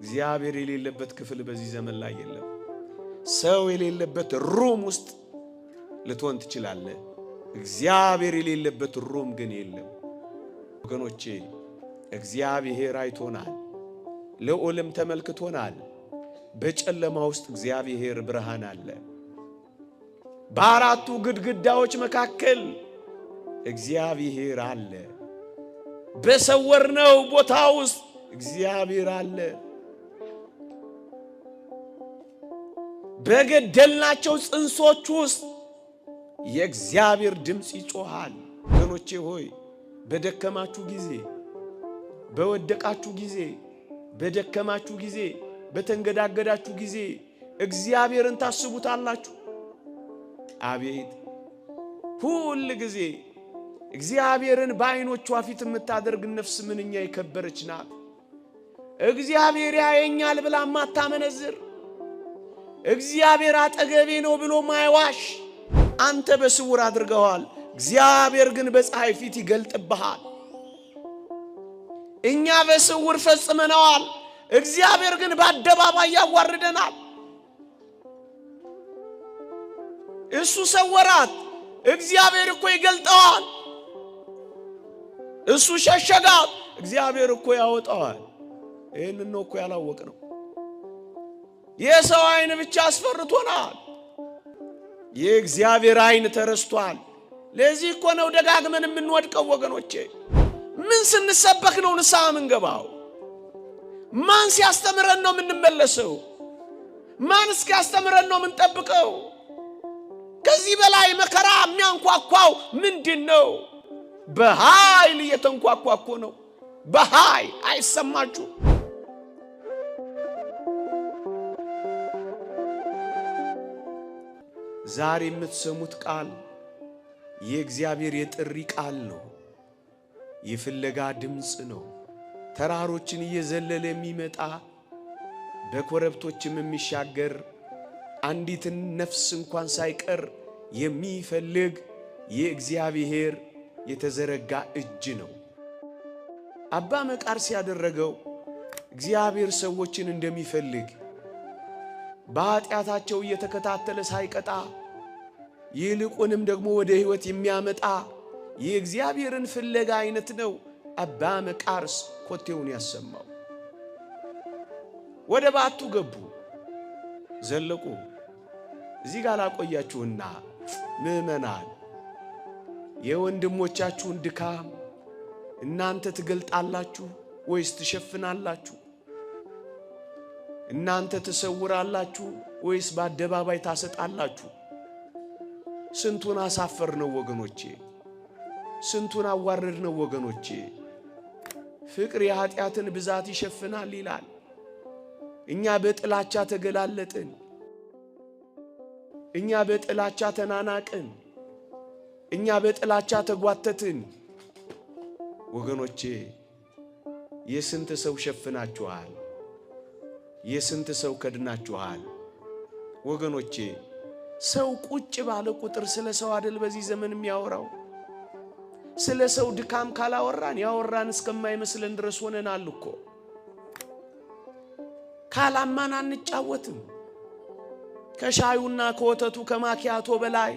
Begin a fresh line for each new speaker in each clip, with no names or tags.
እግዚአብሔር የሌለበት ክፍል በዚህ ዘመን ላይ የለም። ሰው የሌለበት ሩም ውስጥ ልትሆን ትችላለህ። እግዚአብሔር የሌለበት ሩም ግን የለም። ወገኖቼ እግዚአብሔር አይቶናል፣ ልዑልም ተመልክቶናል። በጨለማ ውስጥ እግዚአብሔር ብርሃን አለ። በአራቱ ግድግዳዎች መካከል እግዚአብሔር አለ። በሰወርነው ቦታ ውስጥ እግዚአብሔር አለ። በገደልናቸው ጽንሶች ውስጥ የእግዚአብሔር ድምፅ ይጮሃል። ወገኖቼ ሆይ በደከማችሁ ጊዜ፣ በወደቃችሁ ጊዜ፣ በደከማችሁ ጊዜ፣ በተንገዳገዳችሁ ጊዜ እግዚአብሔርን ታስቡታላችሁ። አቤት ሁል ጊዜ እግዚአብሔርን በዓይኖቿ ፊት የምታደርግ ነፍስ ምንኛ የከበረች ናት። እግዚአብሔር ያየኛል ብላ ማታመነዝር፣ እግዚአብሔር አጠገቤ ነው ብሎ ማይዋሽ። አንተ በስውር አድርገዋል፣ እግዚአብሔር ግን በፀሐይ ፊት ይገልጥብሃል። እኛ በስውር ፈጽመነዋል፣ እግዚአብሔር ግን በአደባባይ ያዋርደናል። እሱ ሰወራት፣ እግዚአብሔር እኮ ይገልጠዋል። እሱ ሸሸጋት፣ እግዚአብሔር እኮ ያወጣዋል። ይህንን ነው እኮ ያላወቅነው። የሰው ዓይን ብቻ አስፈርቶናል፣ የእግዚአብሔር ዓይን ተረስቷል። ለዚህ እኮ ነው ደጋግመን የምንወድቀው ወገኖቼ። ምን ስንሰበክ ነው ንስሐ የምንገባው? ማን ሲያስተምረን ነው የምንመለሰው? ማን እስኪያስተምረን ነው የምንጠብቀው? ከዚህ በላይ መከራ የሚያንኳኳው ምንድን ነው? በኃይል እየተንኳኳ እኮ ነው። በኃይል አይሰማችሁ? ዛሬ የምትሰሙት ቃል የእግዚአብሔር የጥሪ ቃል ነው። የፍለጋ ድምፅ ነው። ተራሮችን እየዘለለ የሚመጣ በኮረብቶችም የሚሻገር አንዲትን ነፍስ እንኳን ሳይቀር የሚፈልግ የእግዚአብሔር የተዘረጋ እጅ ነው። አባ መቃርስ ያደረገው እግዚአብሔር ሰዎችን እንደሚፈልግ በኃጢአታቸው እየተከታተለ ሳይቀጣ ይልቁንም ደግሞ ወደ ሕይወት የሚያመጣ የእግዚአብሔርን ፍለጋ አይነት ነው አባ መቃርስ ኮቴውን ያሰማው። ወደ ባቱ ገቡ፣ ዘለቁ። እዚህ ጋር ላቆያችሁና ምዕመናን የወንድሞቻችሁን ድካም እናንተ ትገልጣላችሁ ወይስ ትሸፍናላችሁ? እናንተ ትሰውራላችሁ ወይስ በአደባባይ ታሰጣላችሁ? ስንቱን አሳፈር ነው ወገኖቼ፣ ስንቱን አዋረድ ነው ወገኖቼ። ፍቅር የኃጢአትን ብዛት ይሸፍናል ይላል። እኛ በጥላቻ ተገላለጥን፣ እኛ በጥላቻ ተናናቅን፣ እኛ በጥላቻ ተጓተትን። ወገኖቼ የስንት ሰው ሸፍናችኋል? የስንት ሰው ከድናችኋል? ወገኖቼ ሰው ቁጭ ባለ ቁጥር ስለ ሰው አይደል በዚህ ዘመን የሚያወራው? ስለ ሰው ድካም ካላወራን ያወራን እስከማይመስለን ድረስ ሆነናል እኮ። ካላማን አንጫወትም። ከሻዩና ከወተቱ ከማኪያቶ በላይ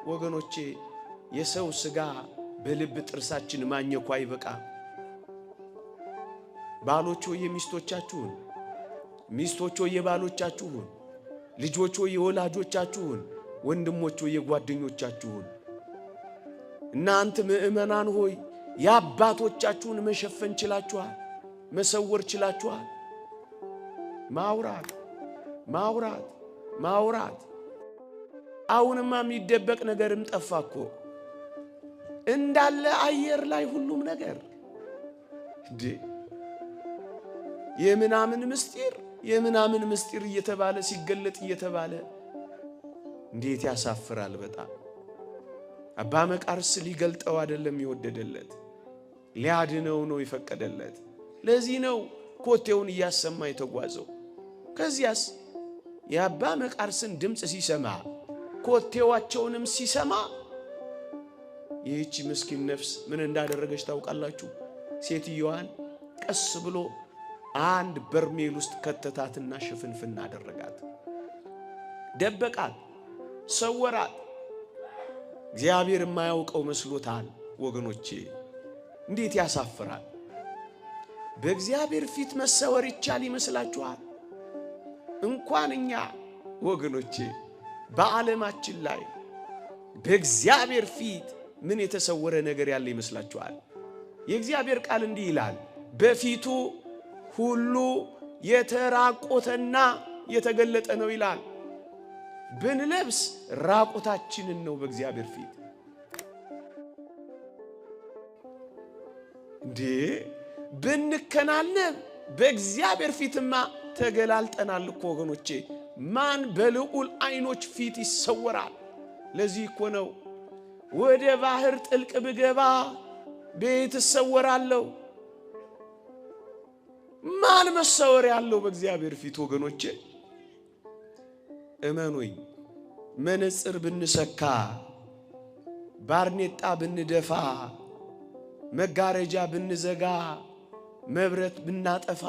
ወገኖቼ የሰው ስጋ በልብ ጥርሳችን ማኘኩ አይበቃም። ባሎች ሆይ የሚስቶቻችሁን፣ ሚስቶች ሆይ የባሎቻችሁን፣ ልጆች ሆይ የወላጆቻችሁን፣ ወንድሞች ሆይ የጓደኞቻችሁን፣ እናንተ ምእመናን ሆይ የአባቶቻችሁን መሸፈን ችላችኋል፣ መሰወር ችላችኋል። ማውራት ማውራት ማውራት። አሁንማ የሚደበቅ ነገርም ጠፋኮ። እንዳለ አየር ላይ ሁሉም ነገር እንዴ የምናምን ምስጢር እየተባለ ሲገለጥ እየተባለ እንዴት ያሳፍራል በጣም። አባ መቃርስ ሊገልጠው አይደለም የወደደለት፣ ሊያድነው ነው የፈቀደለት። ለዚህ ነው ኮቴውን እያሰማ የተጓዘው። ከዚያስ የአባ መቃርስን ድምፅ ሲሰማ ኮቴዋቸውንም ሲሰማ ይህች ምስኪን ነፍስ ምን እንዳደረገች ታውቃላችሁ? ሴትዮዋን ቀስ ብሎ አንድ በርሜል ውስጥ ከተታትና ሽፍንፍና አደረጋት፣ ደበቃት፣ ሰወራት። እግዚአብሔር የማያውቀው መስሎታል ወገኖቼ። እንዴት ያሳፍራል! በእግዚአብሔር ፊት መሰወር ይቻል ይመስላችኋል? እንኳን እኛ ወገኖቼ በዓለማችን ላይ በእግዚአብሔር ፊት ምን የተሰወረ ነገር ያለ ይመስላችኋል? የእግዚአብሔር ቃል እንዲህ ይላል፣ በፊቱ ሁሉ የተራቆተና የተገለጠ ነው ይላል። ብንለብስ ራቆታችንን ነው በእግዚአብሔር ፊት። እንዴ ብንከናነብ በእግዚአብሔር ፊትማ ተገላልጠናል እኮ ወገኖቼ። ማን በልዑል አይኖች ፊት ይሰወራል? ለዚህ እኮ ነው ወደ ባህር ጥልቅ ብገባ ቤት እሰወራለሁ። ማን መሰወር ያለው በእግዚአብሔር ፊት ወገኖቼ? እመኑኝ፣ መነጽር ብንሰካ፣ ባርኔጣ ብንደፋ፣ መጋረጃ ብንዘጋ፣ መብረት ብናጠፋ፣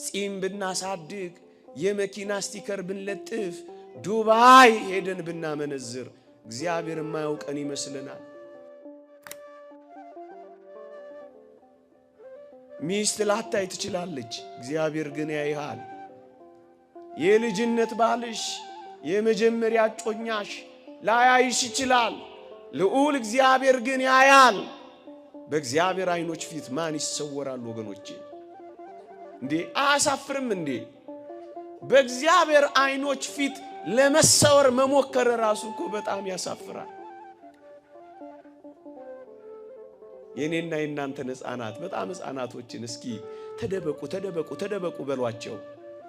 ጺም ብናሳድግ፣ የመኪና ስቲከር ብንለጥፍ፣ ዱባይ ሄደን ብናመነዝር እግዚአብሔር የማያውቀን ይመስልናል። ሚስት ላታይ ትችላለች፣ እግዚአብሔር ግን ያይሃል። የልጅነት ባልሽ፣ የመጀመሪያ ጮኛሽ ላያይሽ ይችላል። ልዑል እግዚአብሔር ግን ያያል። በእግዚአብሔር አይኖች ፊት ማን ይሰወራል ወገኖቼ? እንዴ አያሳፍርም እንዴ? በእግዚአብሔር አይኖች ፊት ለመሰወር መሞከር ራሱ እኮ በጣም ያሳፍራል። የኔና የናንተ ሕፃናት በጣም ሕፃናቶችን እስኪ ተደበቁ ተደበቁ ተደበቁ በሏቸው።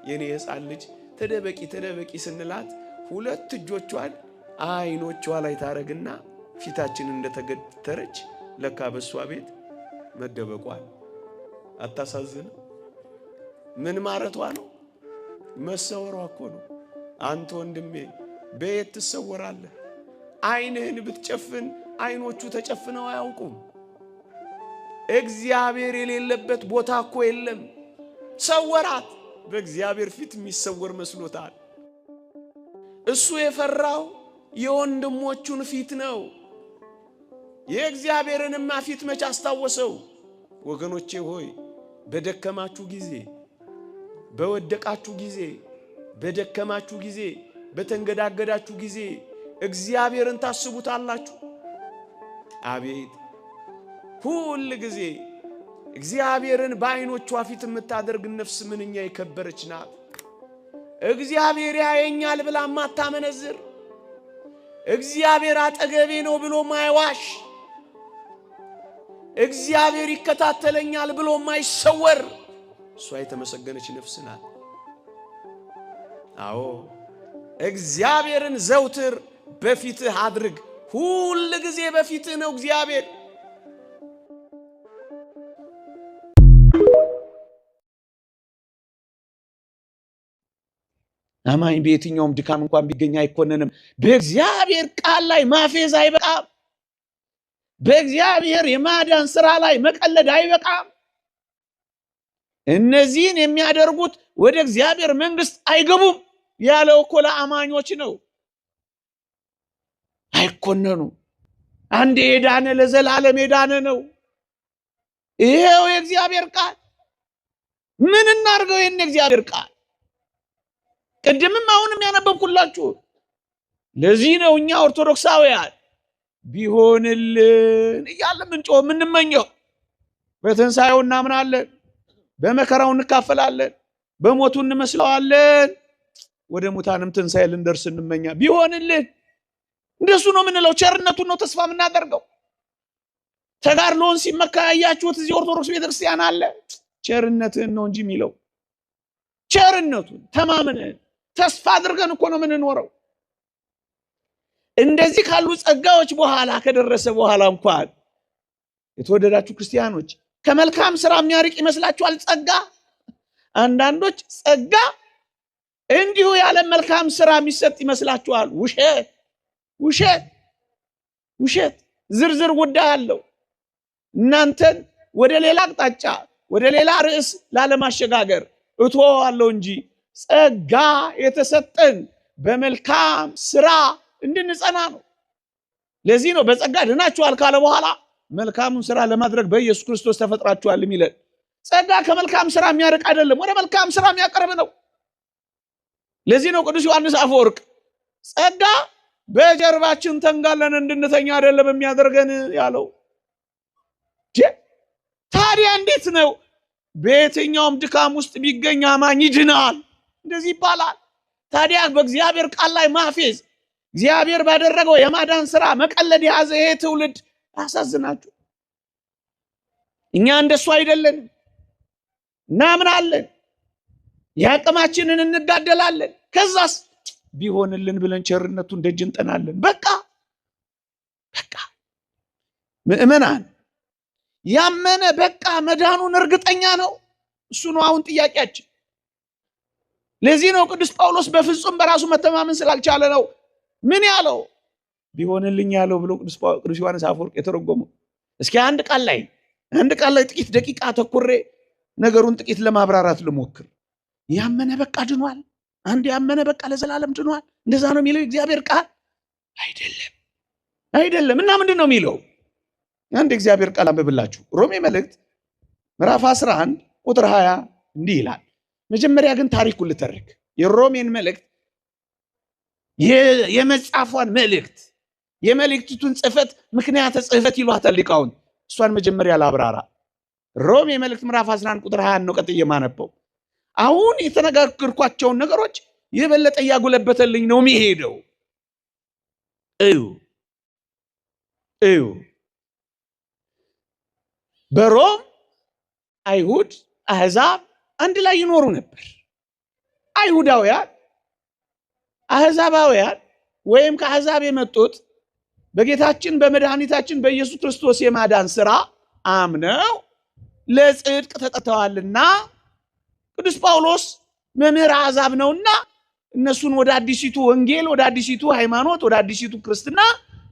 የኔ ሕፃን ልጅ ተደበቂ ተደበቂ ስንላት ሁለት እጆቿን አይኖቿ ላይ ታረግና ፊታችን እንደተገተረች ለካ በሷ ቤት መደበቋል። አታሳዝን? ምን ማረቷ ነው? መሰወሯ እኮ ነው። አንተ ወንድሜ በየት ትሰወራለህ? አይንህን ብትጨፍን አይኖቹ ተጨፍነው አያውቁም። እግዚአብሔር የሌለበት ቦታ እኮ የለም። ሰወራት። በእግዚአብሔር ፊት የሚሰወር መስሎታል። እሱ የፈራው የወንድሞቹን ፊት ነው። የእግዚአብሔርንማ ፊት መች አስታወሰው? ወገኖቼ ሆይ በደከማችሁ ጊዜ፣ በወደቃችሁ ጊዜ፣ በደከማችሁ ጊዜ፣ በተንገዳገዳችሁ ጊዜ እግዚአብሔርን ታስቡታላችሁ? አቤት ሁል ጊዜ እግዚአብሔርን በዓይኖቿ ፊት የምታደርግ ነፍስ ምንኛ የከበረች ናት። እግዚአብሔር ያየኛል ብላ ማታመነዝር፣ እግዚአብሔር አጠገቤ ነው ብሎ ማይዋሽ፣ እግዚአብሔር ይከታተለኛል ብሎ ማይሰወር እሷ የተመሰገነች ነፍስ ናት። አዎ እግዚአብሔርን ዘውትር በፊትህ አድርግ። ሁል ጊዜ በፊትህ ነው እግዚአብሔር። አማኝ በየትኛውም ድካም እንኳን ቢገኝ አይኮነንም። በእግዚአብሔር ቃል ላይ ማፌዝ አይበቃም። በእግዚአብሔር የማዳን ሥራ ላይ መቀለድ አይበቃም። እነዚህን የሚያደርጉት ወደ እግዚአብሔር መንግሥት አይገቡም ያለው እኮ ለአማኞች ነው። አይኮነኑ። አንዴ የዳነ ለዘላለም የዳነ ነው። ይሄው የእግዚአብሔር ቃል። ምን እናርገው? ይሄን የእግዚአብሔር ቃል ቅድምም አሁንም ያነበብኩላችሁ። ለዚህ ነው እኛ ኦርቶዶክሳውያን ቢሆንልን እያለ ምንጮህ ምንመኘው። በትንሣኤው እናምናለን፣ በመከራው እንካፈላለን፣ በሞቱ እንመስለዋለን፣ ወደ ሙታንም ትንሣኤ ልንደርስ እንመኛ። ቢሆንልን እንደሱ ነው የምንለው። ቸርነቱን ነው ተስፋ የምናደርገው። ተጋድሎውን ሲመካ ያያችሁት እዚህ ኦርቶዶክስ ቤተክርስቲያን አለ። ቸርነትን ነው እንጂ የሚለው ቸርነቱን ተማምነን ተስፋ አድርገን እኮ ነው የምንኖረው። እንደዚህ ካሉ ጸጋዎች በኋላ ከደረሰ በኋላ እንኳን የተወደዳችሁ ክርስቲያኖች ከመልካም ስራ የሚያርቅ ይመስላችኋል ጸጋ? አንዳንዶች ጸጋ እንዲሁ ያለ መልካም ስራ የሚሰጥ ይመስላችኋል? ውሸት ውሸት ውሸት። ዝርዝር ጉዳይ አለው። እናንተን ወደ ሌላ አቅጣጫ ወደ ሌላ ርዕስ ላለማሸጋገር እተወዋለሁ እንጂ ጸጋ የተሰጠን በመልካም ስራ እንድንጸና ነው። ለዚህ ነው በጸጋ ድናችኋል ካለ በኋላ መልካሙን ስራ ለማድረግ በኢየሱስ ክርስቶስ ተፈጥራችኋል የሚለን። ጸጋ ከመልካም ስራ የሚያርቅ አይደለም፣ ወደ መልካም ስራ የሚያቀርብ ነው። ለዚህ ነው ቅዱስ ዮሐንስ አፈወርቅ ጸጋ በጀርባችን ተንጋለን እንድንተኛ አይደለም የሚያደርገን ያለው። ታዲያ እንዴት ነው በየትኛውም ድካም ውስጥ ቢገኝ አማኝ ይድናል እንደዚህ ይባላል? ታዲያ በእግዚአብሔር ቃል ላይ ማፌዝ፣ እግዚአብሔር ባደረገው የማዳን ስራ መቀለድ የያዘ ይሄ ትውልድ ያሳዝናችሁ። እኛ እንደሱ አይደለንም። እናምናለን፣ ያቅማችንን እንጋደላለን። ከዛስ ቢሆንልን ብለን ቸርነቱን ደጅ እንጠናለን። በቃ ምእመናን ያመነ በቃ መዳኑን እርግጠኛ ነው። እሱ ነው አሁን ጥያቄያችን። ለዚህ ነው ቅዱስ ጳውሎስ በፍጹም በራሱ መተማመን ስላልቻለ ነው ምን ያለው ቢሆንልኝ ያለው ብሎ ቅዱስ ዮሐንስ አፈወርቅ የተረጎመው። እስኪ አንድ ቃል ላይ ጥቂት ደቂቃ ተኩሬ ነገሩን ጥቂት ለማብራራት ልሞክር። ያመነ በቃ ድኗል። አንድ ያመነ በቃ ለዘላለም ድኗል። እንደዛ ነው የሚለው እግዚአብሔር ቃል አይደለም። እና ምንድን ነው የሚለው? አንድ እግዚአብሔር ቃል አንብብላችሁ ሮሜ መልእክት ምዕራፍ 11 ቁጥር 20 እንዲህ ይላል። መጀመሪያ ግን ታሪኩን ልተርክ። የሮሜን መልእክት የመጻፏን መልእክት የመልእክቱን ጽፈት ምክንያተ ጽፈት ይሏታል ሊቃውንት። እሷን መጀመሪያ ላብራራ። ሮሜ መልእክት ምዕራፍ 11 ቁጥር 20 ነው ቀጥዬ የማነበው። አሁን የተነጋገርኳቸውን ነገሮች የበለጠ ያጎለበተልኝ ነው የሚሄደው። እዩ በሮም አይሁድ አሕዛብ አንድ ላይ ይኖሩ ነበር። አይሁዳውያን አሕዛባውያን ወይም ከአሕዛብ የመጡት በጌታችን በመድኃኒታችን በኢየሱስ ክርስቶስ የማዳን ሥራ አምነው ለጽድቅ ተጠርተዋልና ቅዱስ ጳውሎስ መምህር አሕዛብ ነውና እነሱን ወደ አዲሲቱ ወንጌል፣ ወደ አዲሲቱ ሃይማኖት፣ ወደ አዲሲቱ ክርስትና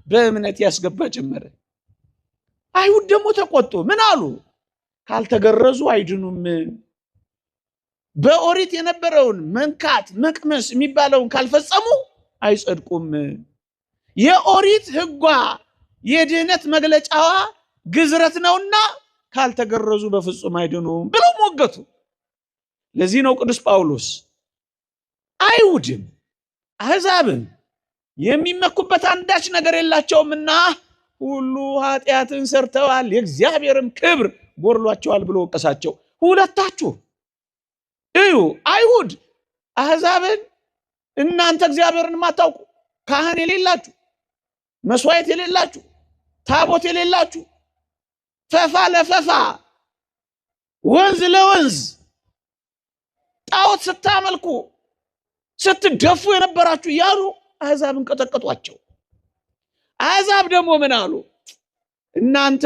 በእምነት ያስገባ ጀመረ። አይሁድ ደግሞ ተቆጡ። ምን አሉ? ካልተገረዙ አይድኑም። በኦሪት የነበረውን መንካት መቅመስ የሚባለውን ካልፈጸሙ አይጸድቁም። የኦሪት ሕጓ የድህነት መግለጫዋ ግዝረት ነውና ካልተገረዙ በፍጹም አይድኑም ብለው ሞገቱ። ለዚህ ነው ቅዱስ ጳውሎስ አይሁድም አሕዛብም የሚመኩበት አንዳች ነገር የላቸውምና ሁሉ ኃጢአትን ሰርተዋል፣ የእግዚአብሔርም ክብር ጎድሏቸዋል ብሎ ወቀሳቸው። ሁለታችሁ እዩ፣ አይሁድ አሕዛብን እናንተ እግዚአብሔርን ማታውቁ፣ ካህን የሌላችሁ፣ መስዋዕት የሌላችሁ፣ ታቦት የሌላችሁ፣ ፈፋ ለፈፋ ወንዝ ለወንዝ ጣዖት ስታመልኩ ስትደፉ የነበራችሁ እያሉ አሕዛብን ቀጠቀጧቸው። አሕዛብ ደግሞ ምን አሉ? እናንተ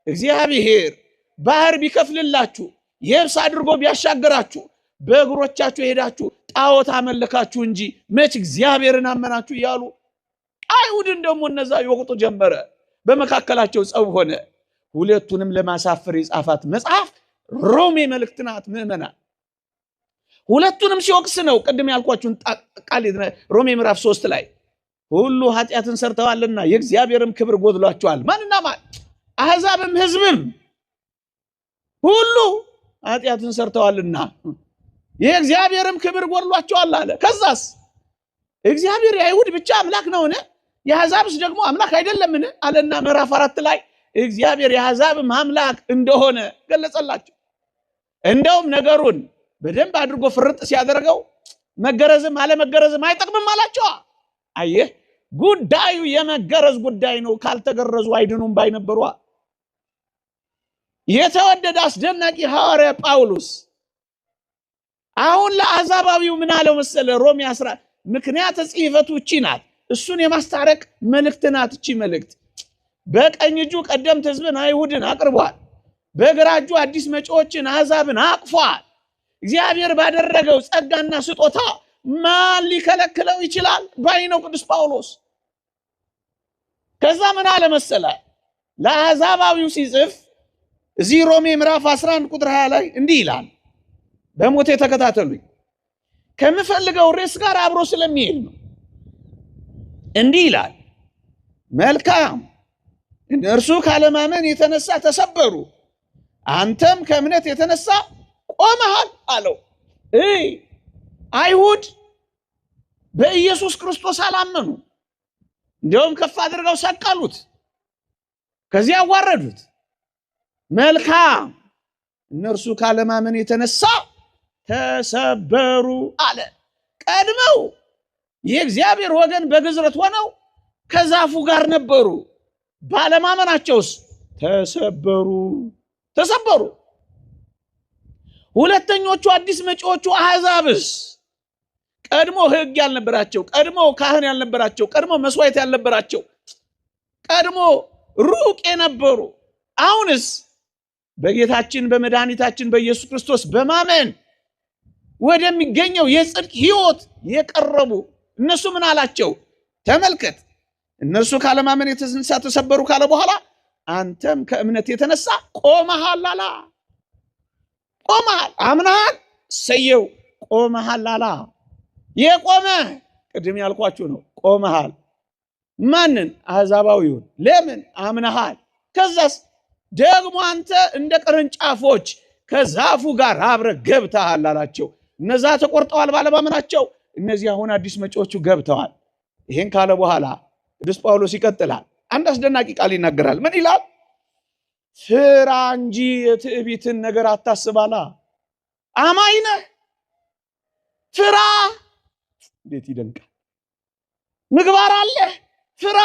እግዚአብሔር ባህር ቢከፍልላችሁ የብስ አድርጎ ቢያሻገራችሁ በእግሮቻችሁ ሄዳችሁ ጣዖት አመለካችሁ እንጂ መች እግዚአብሔርን አመናችሁ እያሉ አይሁድን ደግሞ እነዛ ይወቅጡ ጀመረ። በመካከላቸው ጸብ ሆነ። ሁለቱንም ለማሳፈር የጻፋት መጽሐፍ ሮሜ መልእክት ናት። ምዕመናን ሁለቱንም ሲወቅስ ነው። ቅድም ያልኳችሁን ቃል ሮሜ ምዕራፍ 3 ላይ ሁሉ ኃጢአትን ሰርተዋልና የእግዚአብሔርም ክብር ጎድሏቸዋል። ማንና ማን? አሕዛብም ሕዝብም ሁሉ ኃጢአትን ሰርተዋልና የእግዚአብሔርም ክብር ጎድሏቸዋል አለ። ከዛስ እግዚአብሔር የአይሁድ ብቻ አምላክ ነውን? የአሕዛብስ ደግሞ አምላክ አይደለምን? አለና ምዕራፍ 4 ላይ እግዚአብሔር የአሕዛብም አምላክ እንደሆነ ገለጸላቸው። እንደውም ነገሩን በደንብ አድርጎ ፍርጥ ሲያደርገው መገረዝም አለመገረዝም አይጠቅምም አላቸው። አየህ፣ ጉዳዩ የመገረዝ ጉዳይ ነው። ካልተገረዙ አይድኑም ባይነበሯ። የተወደደ አስደናቂ ሐዋርያ ጳውሎስ አሁን ለአሕዛባዊው ምን አለው መሰለ? ሮሜ 10 ምክንያት ጽሕፈቱ እቺ ናት። እሱን የማስታረቅ መልእክት ናት እቺ መልእክት። በቀኝ እጁ ቀደምት ሕዝብን አይሁድን አቅርቧል። በግራ እጁ አዲስ መጪዎችን አሕዛብን አቅፏል። እግዚአብሔር ባደረገው ጸጋና ስጦታ ማን ሊከለክለው ይችላል ባይ ነው ቅዱስ ጳውሎስ። ከዛ ምን አለ መሰለ? ለአሕዛባዊው ሲጽፍ እዚህ ሮሜ ምዕራፍ 11 ቁጥር 20 ላይ እንዲህ ይላል። በሞቴ ተከታተሉኝ። ከምፈልገው ርዕስ ጋር አብሮ ስለሚሄድ ነው። እንዲህ ይላል፣ መልካም እነርሱ ካለማመን የተነሳ ተሰበሩ፣ አንተም ከእምነት የተነሳ ቆመሃል አለው። አይሁድ በኢየሱስ ክርስቶስ አላመኑ። እንዲያውም ከፍ አድርገው ሰቀሉት፣ ከዚያ አዋረዱት። መልካም እነርሱ ካለማመን የተነሳ ተሰበሩ አለ። ቀድመው የእግዚአብሔር ወገን በግዝረት ሆነው ከዛፉ ጋር ነበሩ። ባለማመናቸውስ ተሰበሩ። ሁለተኞቹ አዲስ መጪዎቹ አሕዛብስ ቀድሞ ሕግ ያልነበራቸው፣ ቀድሞ ካህን ያልነበራቸው፣ ቀድሞ መስዋዕት ያልነበራቸው፣ ቀድሞ ሩቅ የነበሩ አሁንስ በጌታችን በመድኃኒታችን በኢየሱስ ክርስቶስ በማመን ወደሚገኘው የጽድቅ ሕይወት የቀረቡ እነሱ ምን አላቸው? ተመልከት፣ እነርሱ ካለማመን የተነሳ ተሰበሩ ካለ በኋላ አንተም ከእምነት የተነሳ ቆመሃል አላ። ቆመሃል፣ አምናሃል፣ ሰየው ቆመሃል አላ። የቆመ ቅድም ያልኳችሁ ነው። ቆመሃል ማንን? አሕዛባዊውን። ለምን? አምናሃል። ከዛስ ደግሞ አንተ እንደ ቅርንጫፎች ከዛፉ ጋር አብረህ ገብተሃል አላቸው። እነዛ ተቆርጠዋል ባለማመናቸው፣ እነዚህ አሁን አዲስ መጪዎቹ ገብተዋል። ይሄን ካለ በኋላ ቅዱስ ጳውሎስ ይቀጥላል። አንድ አስደናቂ ቃል ይናገራል። ምን ይላል? ፍራ እንጂ የትዕቢትን ነገር አታስባላ። አማኝ ነህ፣ ፍራ። እንዴት ይደንቃል! ምግባር አለ፣ ፍራ።